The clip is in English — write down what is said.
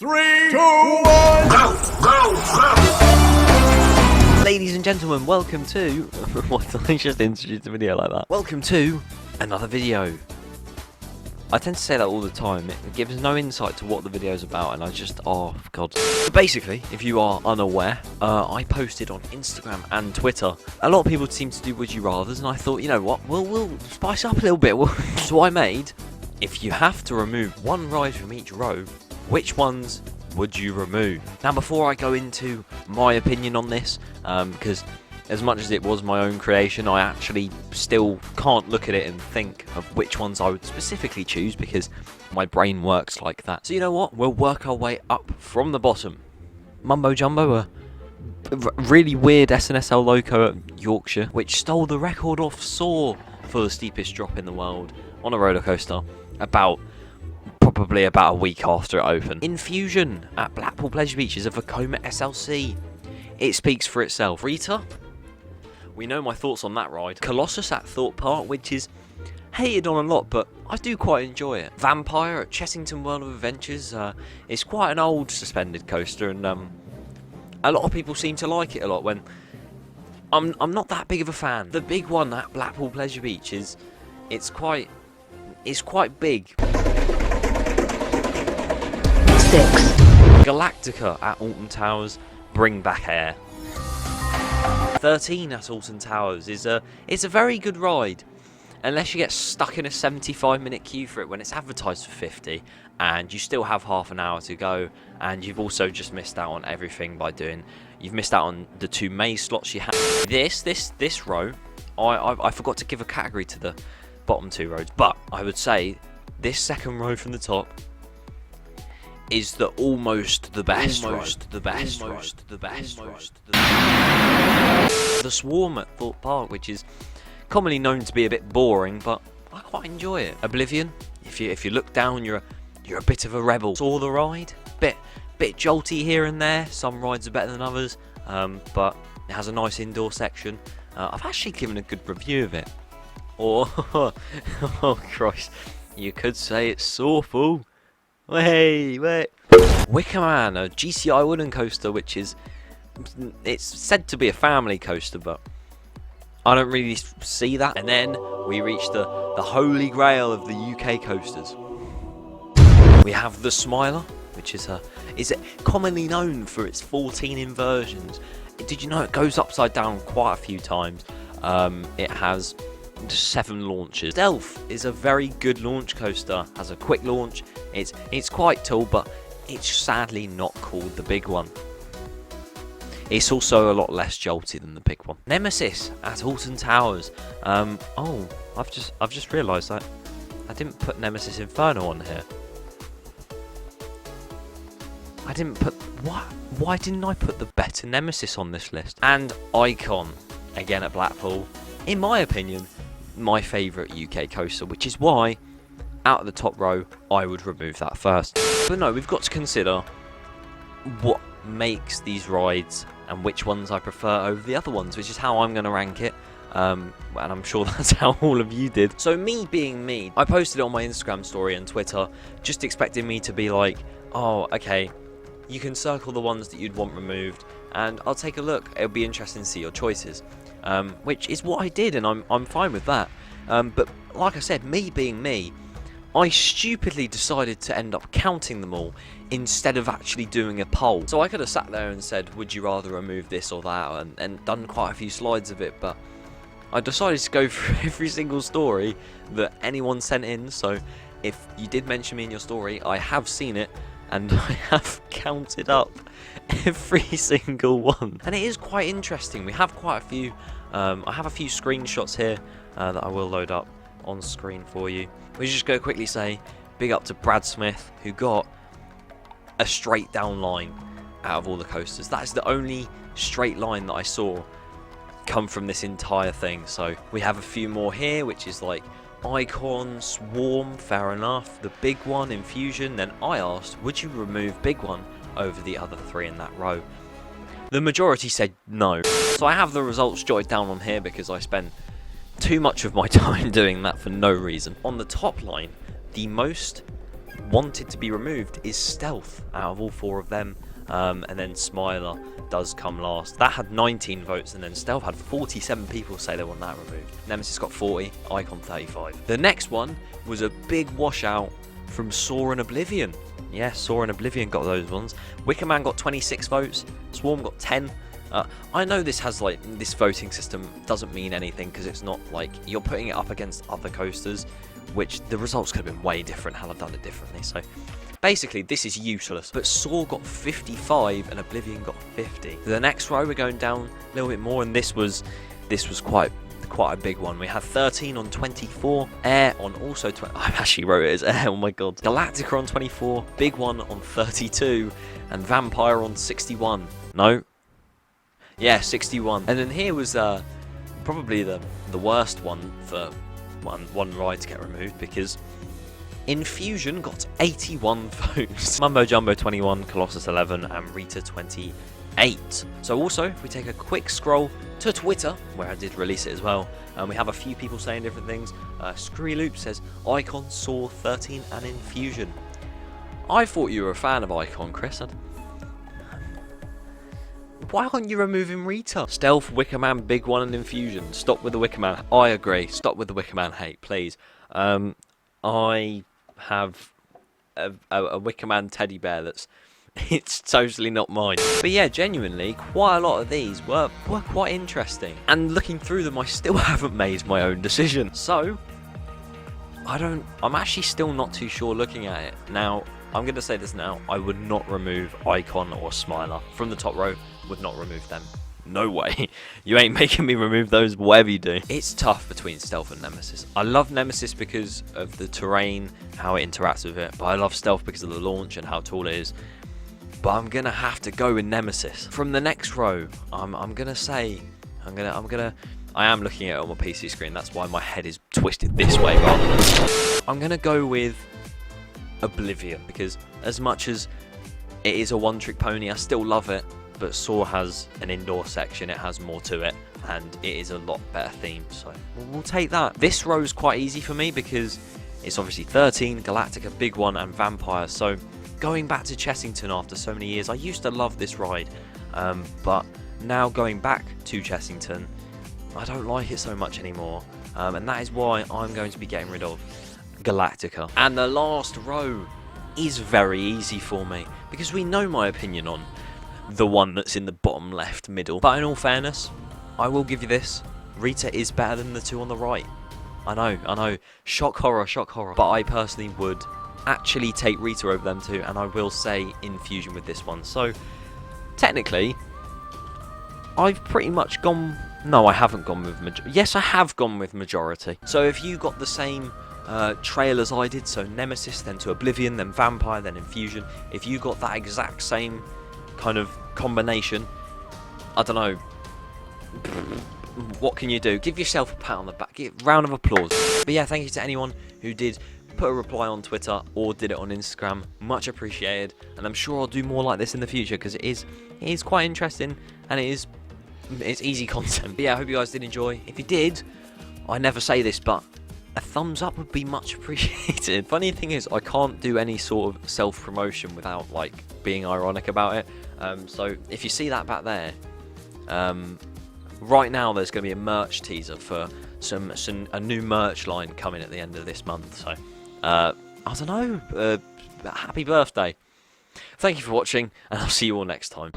3, 2, 1, go! Ladies and gentlemen, welcome to... What did I just introduce the video like that? Welcome to another video. I tend to say that all the time. It gives no insight to what the video is about, and I just... Oh, God. But basically, if you are unaware, I posted on Instagram and Twitter. A lot of people seem to do Would You Rathers, and I thought, you know what, we'll spice up a little bit. So I made, if you have to remove one ride from each row, which ones would you remove? Now, before I go into my opinion on this, because as much as it was my own creation, I actually still can't look at it and think of which ones I would specifically choose, because my brain works like that. So you know what? We'll work our way up from the bottom. Mumbo Jumbo, a really weird SNSL loco at Yorkshire, which stole the record off Saw for the steepest drop in the world on a roller coaster probably about a week after it opened. Infusion at Blackpool Pleasure Beach is a Vekoma SLC. It speaks for itself. Rita, we know my thoughts on that ride. Colossus at Thorpe Park, which is hated on a lot, but I do quite enjoy it. Vampire at Chessington World of Adventures. It's quite an old suspended coaster, and a lot of people seem to like it a lot. When I'm not that big of a fan. The big one at Blackpool Pleasure Beach it's quite big. 6. Galactica at Alton Towers, bring back air. 13 at Alton Towers it's a very good ride, unless you get stuck in a 75-minute queue for it when it's advertised for 50, and you still have half an hour to go, and you've also just missed out on everything you've missed out on the 2 maze slots you have. This row, I forgot to give a category to the bottom 2 rows, but I would say this second row from the top is almost the best. The Swarm at Thorpe Park, which is commonly known to be a bit boring, but I quite enjoy it. Oblivion, if you look down, you're a bit of a rebel. Saw the ride, bit jolty here and there. Some rides are better than others, but it has a nice indoor section. I've actually given a good review of it. Or oh Christ, you could say it's awful. Wait. Wickerman, a GCI wooden coaster, which it's said to be a family coaster, but I don't really see that. And then we reach the holy grail of the UK coasters. We have the Smiler, which is commonly known for its 14 inversions. Did you know it goes upside down quite a few times? It has 7 launches. Stealth is a very good launch coaster, has a quick launch. It's quite tall, but it's sadly not called the big one. It's also a lot less jolty than the big one. Nemesis at Alton Towers. Oh, I've just realised that I didn't put Nemesis Inferno on here. I didn't put why didn't I put the better Nemesis on this list? And Icon, again at Blackpool, in my opinion, my favourite UK coaster, which is why, out of the top row, I would remove that first. But no, we've got to consider what makes these rides and which ones I prefer over the other ones, which is how I'm going to rank it. And I'm sure that's how all of you did. So me being me, I posted it on my Instagram story and Twitter, just expecting me to be like, oh, okay, you can circle the ones that you'd want removed, and I'll take a look. It'll be interesting to see your choices. Which is what I did, and I'm fine with that. But like I said, me being me, I stupidly decided to end up counting them all instead of actually doing a poll. So I could have sat there and said, would you rather remove this or that, and done quite a few slides of it, but I decided to go through every single story that anyone sent in. So if you did mention me in your story, I have seen it, and I have counted up every single one. And it is quite interesting. We have quite a few, I have a few screenshots here that I will load up on screen for you. We just go quickly say, big up to Brad Smith, who got a straight down line out of all the coasters. That is the only straight line that I saw come from this entire thing. So we have a few more here, which is like Icon, Swarm, fair enough, the big one, Infusion. Then I asked, would you remove big one over the other 3 in that row? The majority said no. So I have the results jotted down on here because I spent too much of my time doing that for no reason. On the top line, the most wanted to be removed is Stealth out of all 4 of them. And then Smiler does come last. That had 19 votes, and then Stealth had 47 people say they want that removed. Nemesis got 40, Icon 35. The next one was a big washout from Saw and Oblivion. Yeah, Saw and Oblivion got those ones. Wickerman got 26 votes, Swarm got 10. I know this has this voting system doesn't mean anything because it's not like you're putting it up against other coasters, which the results could have been way different had I done it differently. So basically, this is useless. But Saw got 55 and Oblivion got 50. The next row, we're going down a little bit more, and this was quite a big one. We had 13 on 24, Air on also 20. I actually wrote it as Air. Oh my god. Galactica on 24, Big One on 32, and Vampire on 61. No. Yeah, 61. And then here was probably the worst one for one ride to get removed, because Infusion got 81 votes. Mumbo Jumbo 21, Colossus 11, and Rita 28. So also, if we take a quick scroll to Twitter, where I did release it as well, and we have a few people saying different things. Screwy Loop says, Icon, Saw, 13, and Infusion. I thought you were a fan of Icon, Chris. Why aren't you removing Rita? Stealth, Wickerman, Big One, and Infusion. Stop with the Wickerman. I agree. Stop with the Wickerman hate, please. I have a Wickerman teddy bear that's... It's totally not mine. But yeah, genuinely, quite a lot of these were quite interesting. And looking through them, I still haven't made my own decision. So, I'm actually still not too sure looking at it. Now, I'm going to say this now. I would not remove Icon or Smiler from the top row. Would not remove them. No way. You ain't making me remove those, whatever you do. It's tough between Stealth and Nemesis. I love Nemesis because of the terrain, how it interacts with it. But I love Stealth because of the launch and how tall it is. But I'm going to have to go with Nemesis. From the next row, I'm going to say... I am looking at it on my PC screen. That's why my head is twisted this way rather than... I'm going to go with Oblivion. Because as much as it is a one-trick pony, I still love it. But Saw has an indoor section, it has more to it, and it is a lot better theme, so we'll take that. This row is quite easy for me because it's obviously 13, Galactica, Big One, and Vampire, so going back to Chessington after so many years, I used to love this ride, but now going back to Chessington, I don't like it so much anymore, and that is why I'm going to be getting rid of Galactica. And the last row is very easy for me, because we know my opinion on the one that's in the bottom left middle. But in all fairness, I will give you this. Rita is better than the 2 on the right. I know. Shock horror. But I personally would actually take Rita over them 2, and I will say Infusion with this one. So, technically, I've pretty much gone... No, I haven't gone with majority. Yes, I have gone with majority. So if you got the same trail as I did, so Nemesis, then to Oblivion, then Vampire, then Infusion, if you got that exact same kind of combination, I don't know, what can you do? Give yourself a pat on the back, give a round of applause. But yeah, thank you to anyone who did put a reply on Twitter or did it on Instagram, much appreciated, and I'm sure I'll do more like this in the future because it is quite interesting and it's easy content. But yeah, I hope you guys did enjoy. If you did, I never say this, but a thumbs up would be much appreciated. Funny thing is, I can't do any sort of self-promotion without like being ironic about it. So if you see that back there, right now there's going to be a merch teaser for a new merch line coming at the end of this month. So I don't know. Happy birthday! Thank you for watching, and I'll see you all next time.